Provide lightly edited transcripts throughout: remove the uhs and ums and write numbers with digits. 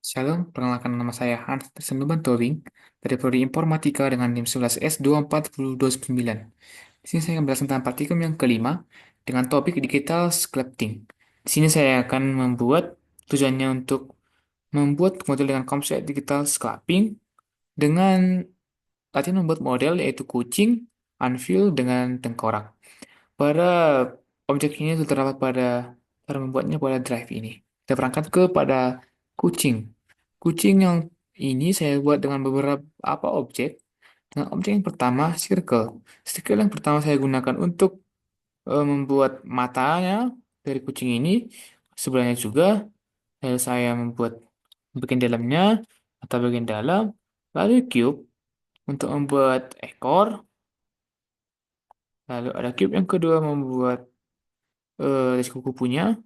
Shalom, perkenalkan nama saya Hans Tersenuban Tobing dari Prodi Informatika dengan NIM 11S24029. Di sini saya akan bahas tentang praktikum yang kelima dengan topik digital sculpting. Di sini saya akan tujuannya untuk membuat model dengan konsep digital sculpting dengan latihan membuat model yaitu kucing, anvil, dengan tengkorak. Pada objek ini terdapat pada membuatnya pada drive ini. Kita berangkat pada kucing. Kucing yang ini saya buat dengan beberapa objek. Dengan objek yang pertama, circle. Circle yang pertama saya gunakan untuk membuat matanya dari kucing ini. Sebelahnya juga saya membuat bagian dalamnya atau bagian dalam. Lalu cube untuk membuat ekor. Lalu ada cube yang kedua membuat kuku-kupunya,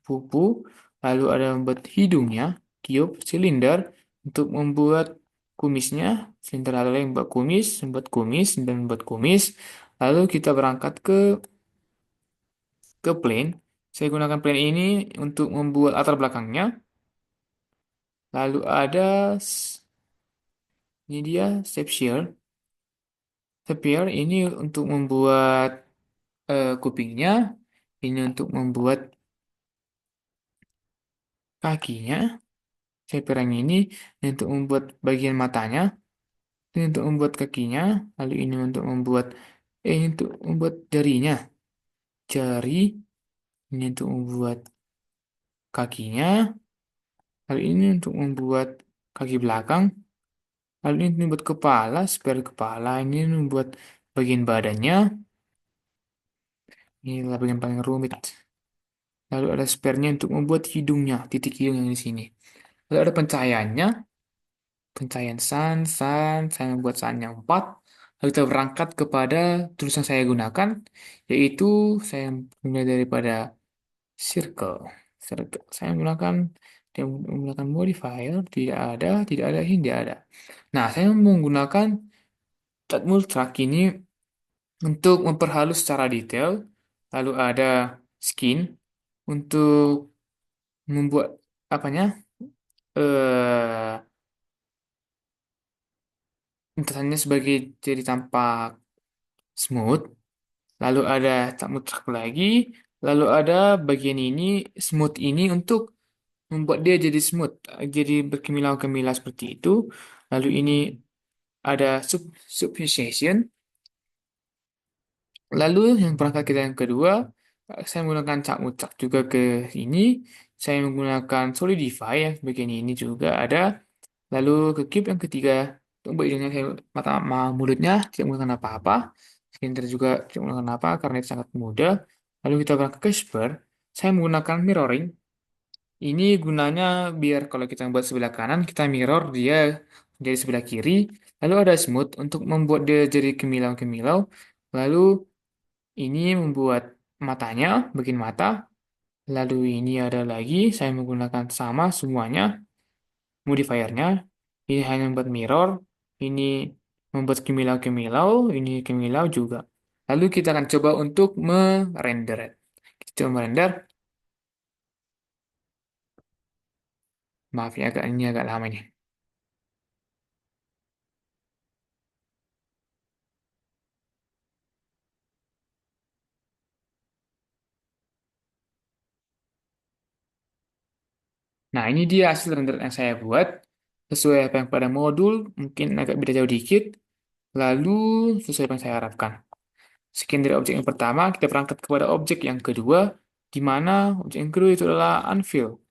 kupu, lalu ada membuat hidungnya, tiup, silinder, untuk membuat kumisnya, silinder lalu yang membuat kumis, dan membuat kumis, lalu kita berangkat ke plane, saya gunakan plane ini untuk membuat latar belakangnya, lalu ini dia Sphere ini untuk membuat kupingnya, ini untuk membuat kakinya, Shaper yang ini untuk membuat bagian matanya, ini untuk membuat kakinya, lalu ini untuk membuat jari, ini untuk membuat kakinya, lalu ini untuk membuat kaki belakang, lalu ini untuk membuat kepala, spare kepala, ini membuat bagian badannya, ini adalah bagian paling rumit. Lalu ada spare-nya untuk membuat hidungnya, titik hidung yang di sini. Lalu ada pencahayaannya, pencahayaan saya membuat sun yang 4. Lalu kita berangkat kepada tools yang saya gunakan, yaitu saya mulai daripada circle. Saya menggunakan modifier, tidak ada, ini tidak ada. Nah, saya menggunakan cat multrak ini untuk memperhalus secara detail. Lalu ada skin untuk membuat apanya? Eh, Lintasannya sebagai jadi tampak smooth, lalu ada tak mutlak lagi, lalu ada bagian ini, smooth ini untuk membuat dia jadi smooth, jadi berkemilau-kemilau seperti itu. Lalu ini ada substitution. Lalu yang perangkat kita yang kedua, saya menggunakan cat mutlak juga ke ini. Saya menggunakan solidify yang bagian ini juga ada. Lalu ke cube yang ketiga, untuk hidungnya saya mulutnya tidak menggunakan apa-apa. Skinner juga tidak menggunakan apa karena itu sangat mudah. Lalu kita berangkat ke Casper. Saya menggunakan mirroring. Ini gunanya biar kalau kita buat sebelah kanan, kita mirror dia dari sebelah kiri. Lalu ada smooth untuk membuat dia jadi kemilau-kemilau. Lalu ini membuat matanya, bikin mata. Lalu ini ada lagi, saya menggunakan sama semuanya modifiernya. Ini hanya membuat mirror, ini membuat kemilau-kemilau, ini kemilau juga. Lalu kita akan coba untuk merender. Kita coba merender. Maaf ya, ini agak lama nih. Nah, ini dia hasil render yang saya buat. Sesuai apa yang pada modul, mungkin agak beda jauh dikit. Lalu, sesuai apa yang saya harapkan. Sekian dari objek yang pertama, kita berangkat kepada objek yang kedua, di mana objek yang kedua itu adalah anvil.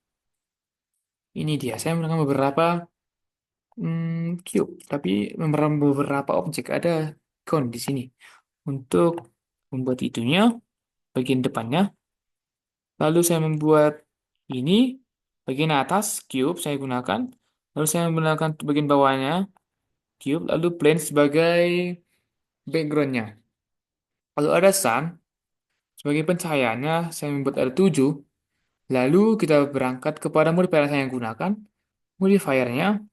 Ini dia, saya menggunakan beberapa cube, tapi beberapa objek ada icon di sini untuk membuat itunya bagian depannya. Lalu saya membuat ini bagian atas cube saya gunakan. Lalu saya menggunakan bagian bawahnya cube, lalu plane sebagai backgroundnya. Lalu ada sun sebagai pencahayaannya saya membuat ada 7. Lalu kita berangkat kepada modifier yang saya gunakan. Modifiernya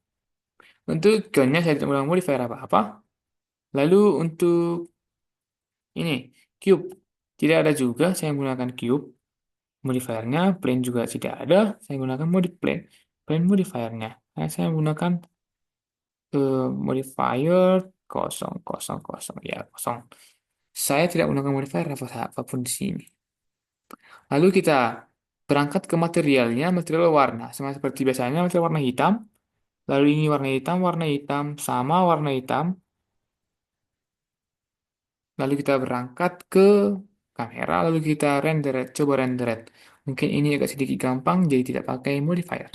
untuk icon-nya saya tidak menggunakan modifier apa-apa. Lalu untuk ini, cube. Tidak ada juga, saya menggunakan cube. Modifiernya, plane juga tidak ada, saya gunakan modif plane. plain modifiernya. Saya menggunakan modifier kosong, kosong, kosong. Ya, kosong. Saya tidak menggunakan modifier apapun di sini. Lalu kita berangkat ke materialnya, material warna. Sama seperti biasanya, material warna hitam. Lalu ini warna hitam, sama warna hitam. Lalu kita berangkat ke kamera, lalu kita render, coba render. Mungkin ini agak sedikit gampang, jadi tidak pakai modifier.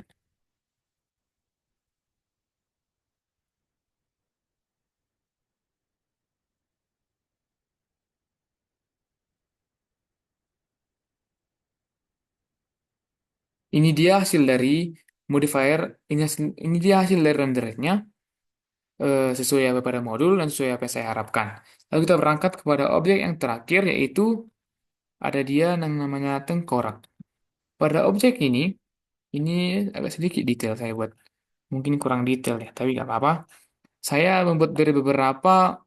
Ini dia hasil dari modifier, ini dia hasil dari rendernya sesuai apa pada modul dan sesuai apa yang saya harapkan. Lalu kita berangkat kepada objek yang terakhir, yaitu ada dia yang namanya tengkorak. Pada objek ini agak sedikit detail saya buat. Mungkin kurang detail ya, tapi nggak apa-apa. Saya membuat dari beberapa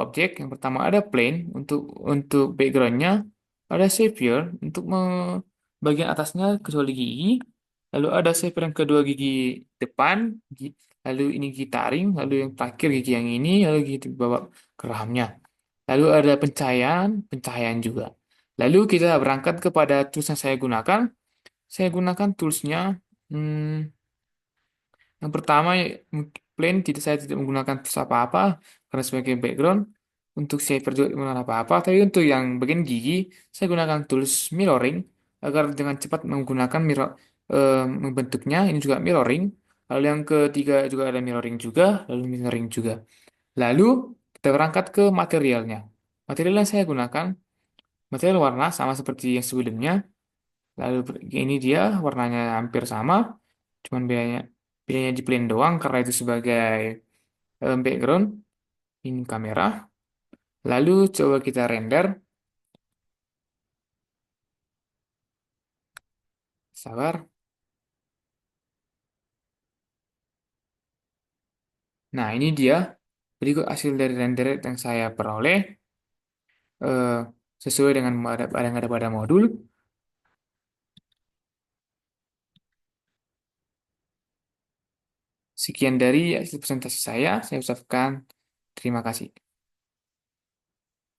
objek. Yang pertama ada plane untuk backgroundnya, ada savior untuk bagian atasnya kecuali gigi, lalu ada savior yang kedua gigi depan, lalu ini gigi taring, lalu yang terakhir gigi yang ini, lalu gigi di bawah ke lalu ada pencahayaan, pencahayaan juga. Lalu kita berangkat kepada tools yang saya gunakan. Saya gunakan toolsnya. hmm, yang pertama, plain tidak saya tidak menggunakan tools apa-apa karena sebagai background untuk shaper juga tidak menggunakan apa-apa. Tapi untuk yang bagian gigi, saya gunakan tools mirroring agar dengan cepat menggunakan membentuknya. Ini juga mirroring. Lalu yang ketiga juga ada mirroring juga, lalu mirroring juga. Lalu kita berangkat ke materialnya. Material yang saya gunakan material warna sama seperti yang sebelumnya. Lalu ini dia warnanya hampir sama, cuman bedanya di plane doang karena itu sebagai background. Ini kamera. Lalu coba kita render. Sabar. Nah, ini dia berikut hasil dari render yang saya peroleh eh, sesuai dengan yang ada pada modul. Sekian dari hasil presentasi saya. Saya ucapkan terima kasih.